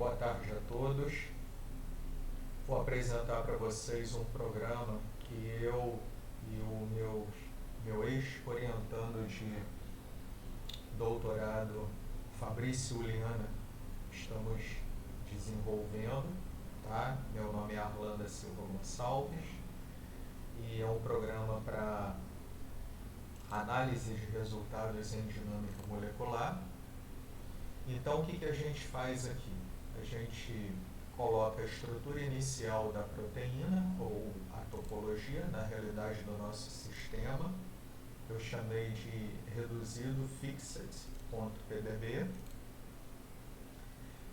boa tarde a todos. Vou apresentar para vocês um programa que eu e o meu ex-orientando de doutorado, Fabrício Uliana, estamos desenvolvendo, tá? Meu nome é Arlanda Silva Gonçalves e é um programa para análise de resultados em dinâmica molecular. Então, o que a gente faz aqui? A gente coloca a estrutura inicial da proteína, ou a topologia, na realidade, do nosso sistema. Eu chamei de reduzido fixed.pdb.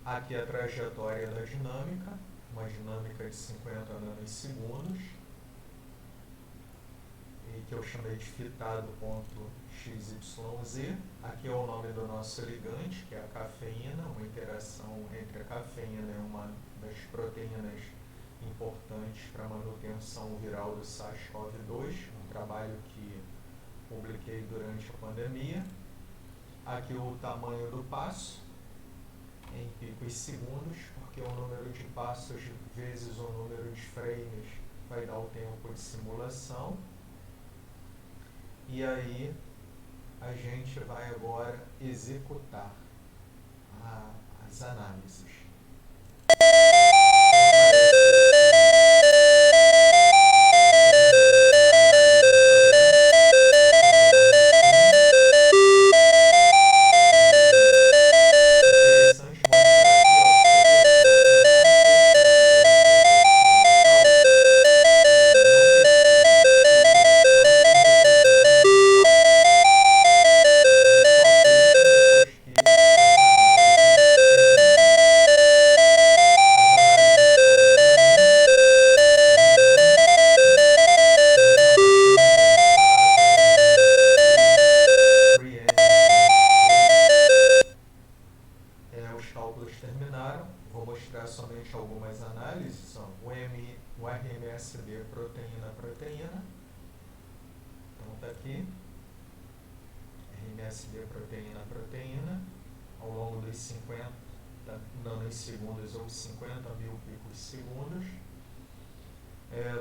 Aqui a trajetória da dinâmica, uma dinâmica de 50 nanosegundos, e que eu chamei de fitado.xyz. Aqui é o nome do nosso ligante, que é a cafeína, uma interação entre a cafeína e uma das proteínas importantes para a manutenção viral do SARS-CoV-2, um trabalho que publiquei durante a pandemia. Aqui o tamanho do passo, em picos segundos, porque o número de passos vezes o número de frames vai dar o tempo de simulação. E aí a gente vai agora executar as análises. Os cálculos terminaram, vou mostrar somente algumas análises, são o RMSD proteína a proteína, então está aqui, RMSD proteína a proteína, ao longo dos 50 nanosegundos ou 50 mil picos segundos.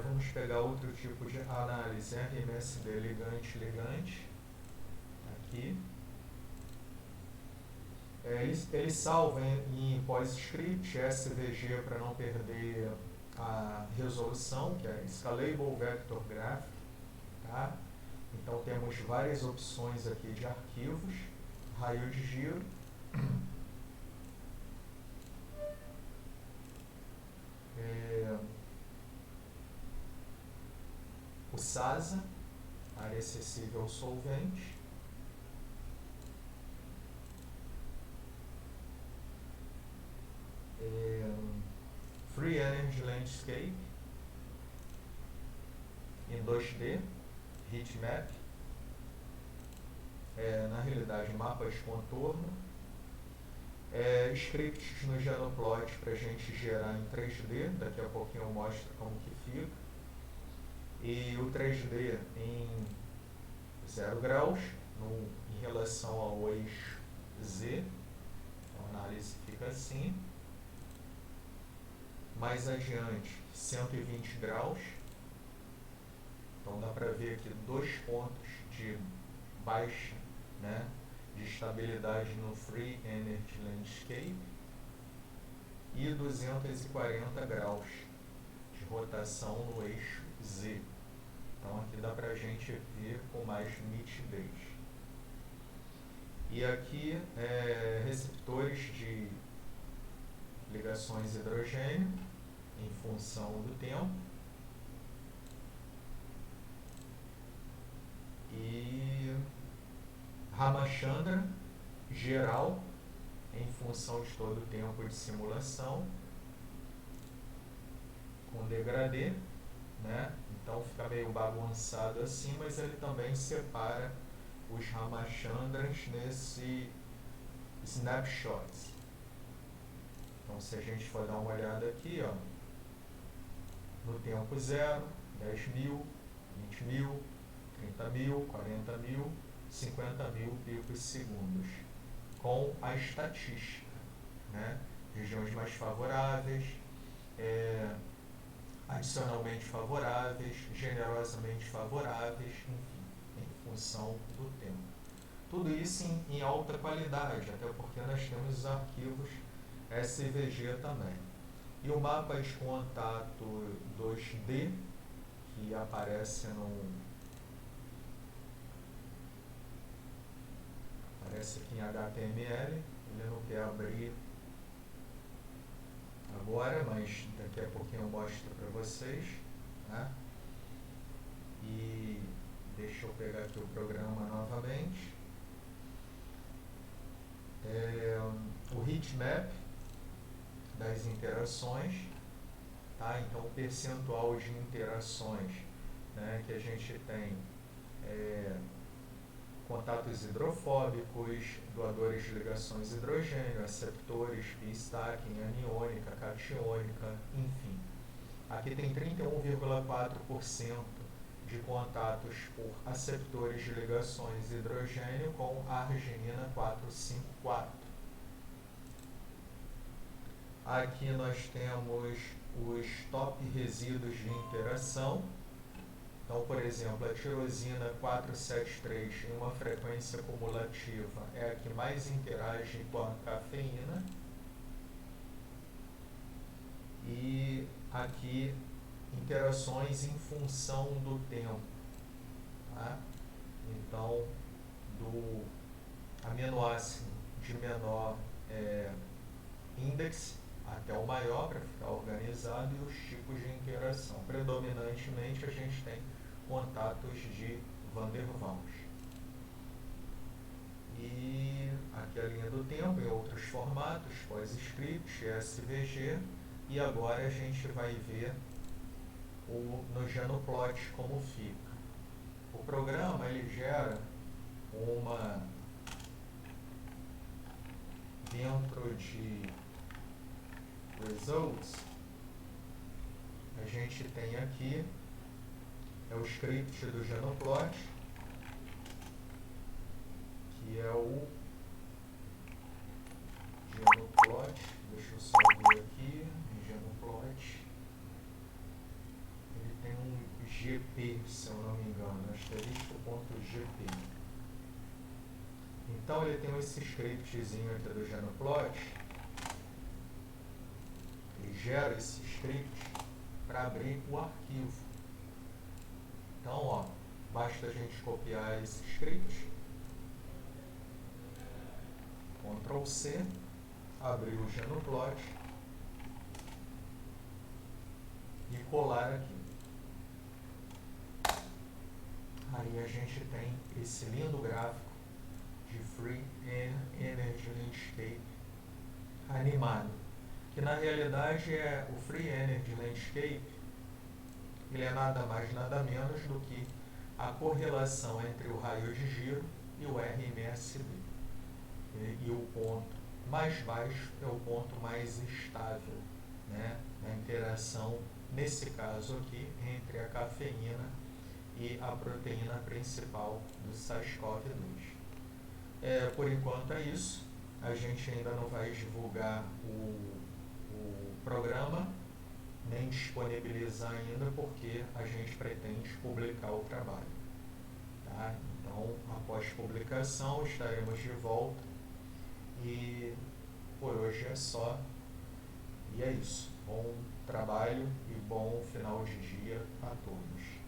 Vamos pegar outro tipo de análise, RMSD ligante, aqui. Ele salva em PostScript, SVG para não perder a resolução, que é Scalable Vector Graphic. Tá? Então temos várias opções aqui de arquivos, raio de giro. O SASA, área acessível ao solvente. Free Energy Landscape em 2D, heatmap, na realidade mapa de contorno, scripts no Genoplot para a gente gerar em 3D, daqui a pouquinho eu mostro como que fica, e o 3D em 0 graus em relação ao eixo Z, então a análise fica assim. Mais adiante, 120 graus. Então dá para ver aqui 2 pontos de baixa, de estabilidade no Free Energy Landscape e 240 graus de rotação no eixo Z. Então aqui dá para a gente ver com mais nitidez. E aqui receptores de ligações hidrogênio em função do tempo e Ramachandra geral em função de todo o tempo de simulação com degradê, então fica meio bagunçado assim, mas ele também separa os Ramachandras nesse snapshots. Então se a gente for dar uma olhada aqui, no tempo 0, 10 mil, 20 mil, 30 mil, 40 mil, 50 mil picos segundos, com a estatística, regiões mais favoráveis, adicionalmente favoráveis, generosamente favoráveis, enfim, em função do tema. Tudo isso em alta qualidade, até porque nós temos os arquivos SVG também. E o mapa de contato 2D, que aparece aqui em HTML, ele não quer abrir agora, mas daqui a pouquinho eu mostro para vocês, né? E deixa eu pegar aqui o programa novamente. O heatmap das interações, tá? Então o percentual de interações, né, que a gente tem, contatos hidrofóbicos, doadores de ligações hidrogênio, aceptores, bi-stacking, aniônica, catiônica, enfim. Aqui tem 31,4% de contatos por aceptores de ligações hidrogênio com arginina 454. Aqui nós temos os top resíduos de interação. Então, por exemplo, a tirosina 473 em uma frequência cumulativa é a que mais interage com a cafeína. E aqui, interações em função do tempo. Tá? Então, do aminoácido de menor índice até o maior, para ficar organizado, e os tipos de interação. Predominantemente, a gente tem contatos de Van der Waals. E aqui a linha do tempo em outros formatos, pós-script, SVG, e agora a gente vai ver no Genoplot como fica. O programa ele gera dentro de results, a gente tem aqui o script do Genoplot, que é o Genoplot, deixa eu só ver aqui, Genoplot, ele tem um GP, se eu não me engano, asterisco.gp. Então ele tem esse scriptzinho aqui do Genoplot, ele gera esse script para abrir o arquivo. Então, basta a gente copiar esse script, Ctrl C, abrir o Genoplot e colar aqui. Aí a gente tem esse lindo gráfico de Free Energy Landscape animado, que na realidade o Free Energy Landscape, ele é nada mais nada menos do que a correlação entre o raio de giro e o RMSB. E o ponto mais baixo é o ponto mais estável, né, na interação, nesse caso aqui, entre a cafeína e a proteína principal do SARS-CoV-2. Por enquanto é isso. A gente ainda não vai divulgar o programa, nem disponibilizar ainda, porque a gente pretende publicar o trabalho. Tá? Então, após publicação, estaremos de volta. E por hoje é só. E é isso. Bom trabalho e bom final de dia a todos.